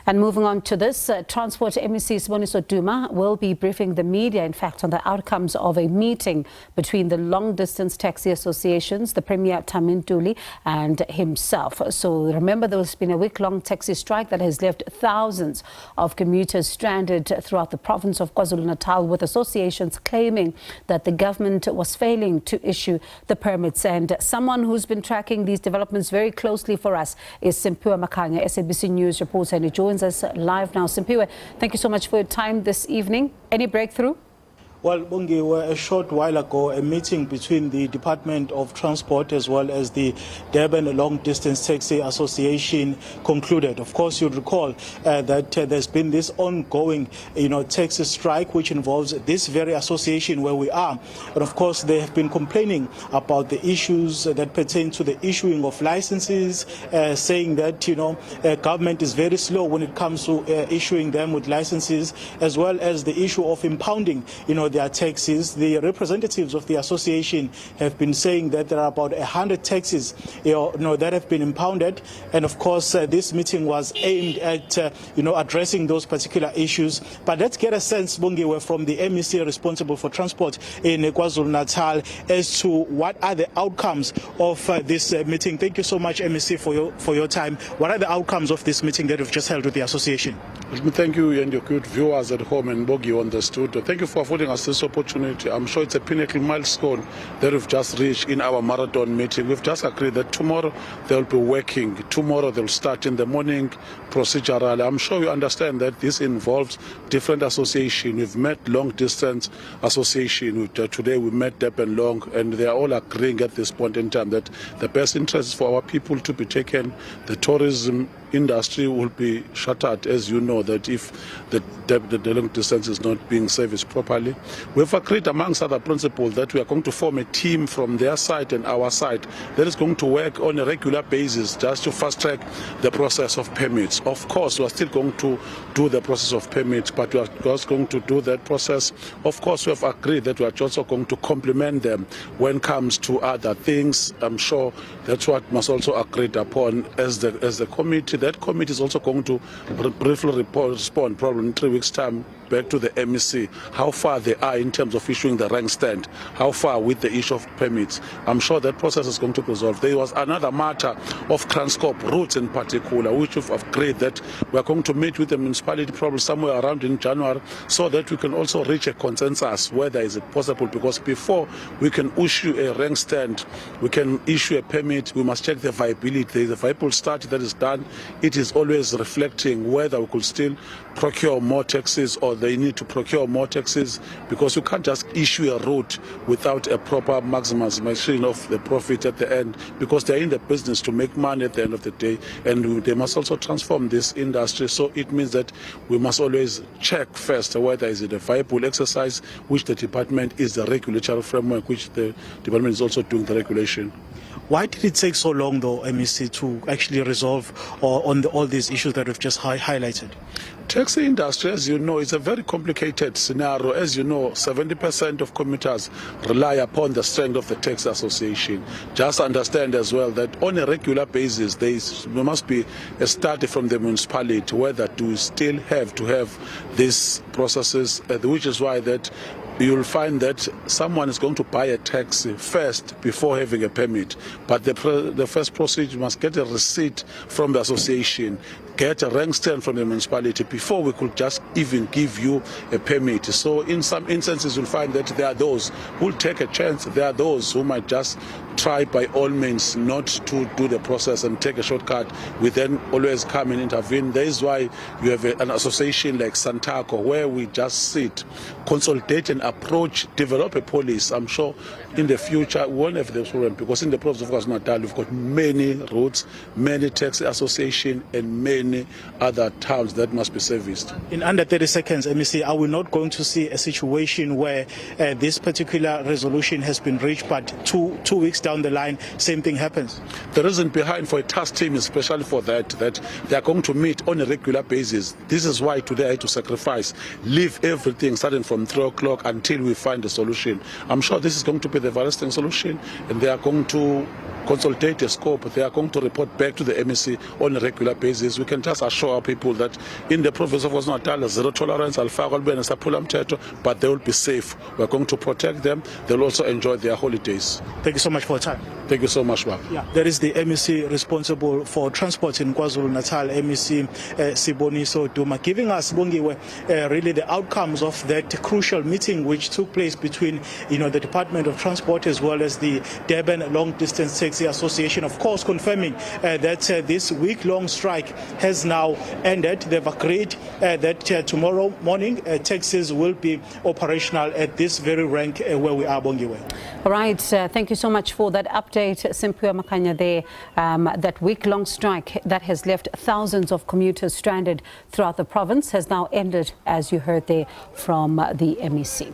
And moving on to this, Transport MEC Siboniso Duma will be briefing the media, in fact, on the outcomes of a meeting between the long-distance taxi associations, the Premier Thami Ntuli and himself. So remember, there's been a week-long taxi strike that has left thousands of commuters stranded throughout the province of KwaZulu-Natal, with associations claiming that the government was failing to issue the permits. And someone who's been tracking these developments very closely for us is Simpiwe Makhanya, SABC News reporter, and he joins us live now. Simpiwe, thank you so much for your time this evening. Any breakthrough? Well, Bungi, a short while ago, a meeting between the Department of Transport as well as the Durban Long Distance Taxi Association concluded. Of course, you'd recall that there's been this ongoing, taxi strike, which involves this very association where we are. And of course, they have been complaining about the issues that pertain to the issuing of licenses, saying that, government is very slow when it comes to issuing them with licenses, as well as the issue of impounding, their taxis. The representatives of the association have been saying that there are about 100 taxis that have been impounded, and of course this meeting was aimed at addressing those particular issues. But let's get a sense, Bungiwe, from the MEC responsible for transport in KwaZulu-Natal as to what are the outcomes of this meeting. Thank you so much, MEC, for your time. What are the outcomes of this meeting that we've just held with the association? Let me thank you and your good viewers at home and Bogi on the studio. Thank you for affording us this opportunity. I'm sure it's a pinnacle milestone that we've just reached in our marathon meeting. We've just agreed that tomorrow they'll be working. Tomorrow they'll start in the morning procedurally. I'm sure you understand that this involves different associations. We've met long distance association. Today we met Durban Long, and they are all agreeing at this point in time that the best interest is for our people to be taken. The tourism industry will be shuttered, as you know, that if the long distance is not being serviced properly. We've agreed, amongst other principles, that we are going to form a team from their side and our side that is going to work on a regular basis just to fast track the process of permits. Of course, we are still going to do the process of permits, but we are just going to do that process. Of course, we have agreed that we are also going to complement them when it comes to other things. I'm sure that's what must also agreed upon as the committee. That committee is also going to briefly respond, probably in 3 weeks' time, back to the MEC, how far they are in terms of issuing the rank stand, how far with the issue of permits. I'm sure that process is going to be resolved. There was another matter of Transcorp routes in particular, which we've agreed that we are going to meet with the municipality probably somewhere around in January, so that we can also reach a consensus whether is it possible, because before we can issue a rank stand, we can issue a permit, we must check the viability. There is a viable study that is done. It is always reflecting whether we could still procure more taxis or they need to procure more taxis, because you can't just issue a route without a proper maximization of the profit at the end, because they're in the business to make money at the end of the day, and they must also transform this industry. So it means that we must always check first whether is it a viable exercise, which the department is the regulatory framework, which the department is also doing the regulation. Why did it take so long, though, MEC, to actually resolve on all these issues that we've just highlighted? Taxi industry, as you know, is a very complicated scenario. As you know, 70% of commuters rely upon the strength of the taxi association. Just understand as well that on a regular basis, there must be a study from the municipality whether do we still have to have these processes, which is why that you'll find that someone is going to buy a taxi first before having a permit. But the first procedure must get a receipt from the association, get a rank stand from the municipality before we could just even give you a permit. So in some instances, you'll find that there are those who will take a chance. There are those who might just try by all means not to do the process and take a shortcut. We then always come and intervene. That is why you have an association like Santaco, where we just sit, consolidate an approach, develop a policy. I'm sure in the future we won't have this problem, because in the province of KwaZulu-Natal we've got many routes, many taxi associations, and many other towns that must be serviced. In under 30 seconds, MEC, are we not going to see a situation where this particular resolution has been reached, but two weeks down the line, same thing happens? The reason behind for a task team, especially for that they are going to meet on a regular basis. This is why today I had to sacrifice, leave everything starting from 3 o'clock until we find a solution. I'm sure this is going to be the very lasting solution, and they are going to consolidate a scope. They are going to report back to the MEC on a regular basis. We can just assure our people that in the province of KwaZulu-Natal, zero tolerance, but they will be safe. We're going to protect them. They'll also enjoy their holidays. Thank you so much for your time. Thank you so much, Bob. Yeah, there is the MEC responsible for transport in KwaZulu-Natal, MEC Siboniso Duma, giving us, Bongiwe, really the outcomes of that crucial meeting which took place between, the Department of Transport as well as the Durban Long Distance Taxi Association, of course, confirming that this week-long strike has now ended. They've agreed that tomorrow morning taxis will be operational at this very rank where we are, Bongiwe. All right, thank you so much for that update, Simpuya Makanya there. That week-long strike that has left thousands of commuters stranded throughout the province has now ended, as you heard there from the MEC.